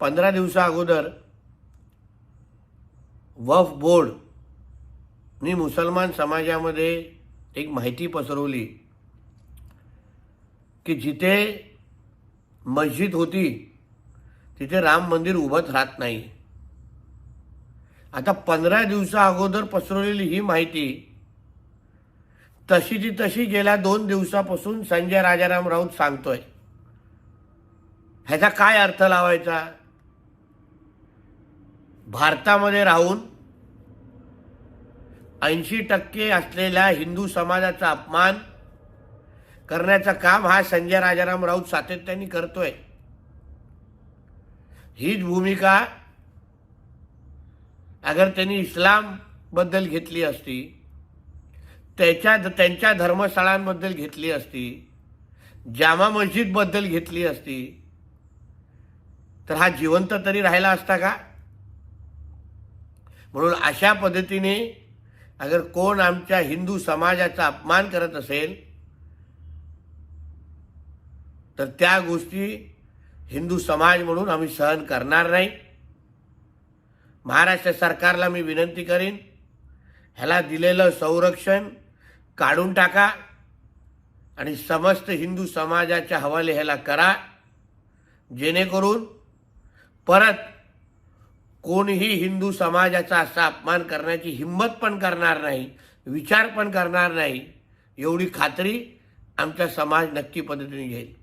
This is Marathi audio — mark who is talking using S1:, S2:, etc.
S1: 15 दिवसा अगोदर वक्फ बोर्डनी मुसलमान समाजामध्ये एक माहिती पसरवली की जिथे मस्जिद होती तिथे राम मंदिर उभंच राहत नाही। आता 15 दिवसा अगोदर पसरवलेली ही माहिती तशीची तशी गेल्या 2 दिवसापासून संजय राजाराम राऊत सांगतोय। ह्याचा काय अर्थ लावायचा? भारतामध्ये राहून 80% असलेल्या हिंदू समाजाचा अपमान करण्याचं काम हा संजय राजाराम राऊत सातत्याने करतोय। हीच भूमिका अगर त्यांनी इस्लाम बद्दल घेतली असती, त्यांच्या धर्मस्थळांबद्दल घेतली असती, जामा मस्जिद बद्दल घेतली असती, तर हा जिवंत तरी राहिला असता का? म्हणून अशा पद्धतीने अगर कोण आमच्या हिंदू समाजाचा अपमान करत असेल तर त्या गोष्टी हिंदू समाज म्हणून आम्ही सहन करणार नाही। महाराष्ट्र सरकारला मी विनंती करीन, ह्याला दिलेलं संरक्षण काढून टाका आणि समस्त हिंदू समाजाच्या हवाले ह्याला करा, जेणेकरून परत कोणीही हिंदू समाजाचा असा अपमान करण्याची हिम्मत पण करणार नाही, विचार पण करणार नाही, एवढी खात्री आमचा समाज नक्की पद्धतीने घेईल।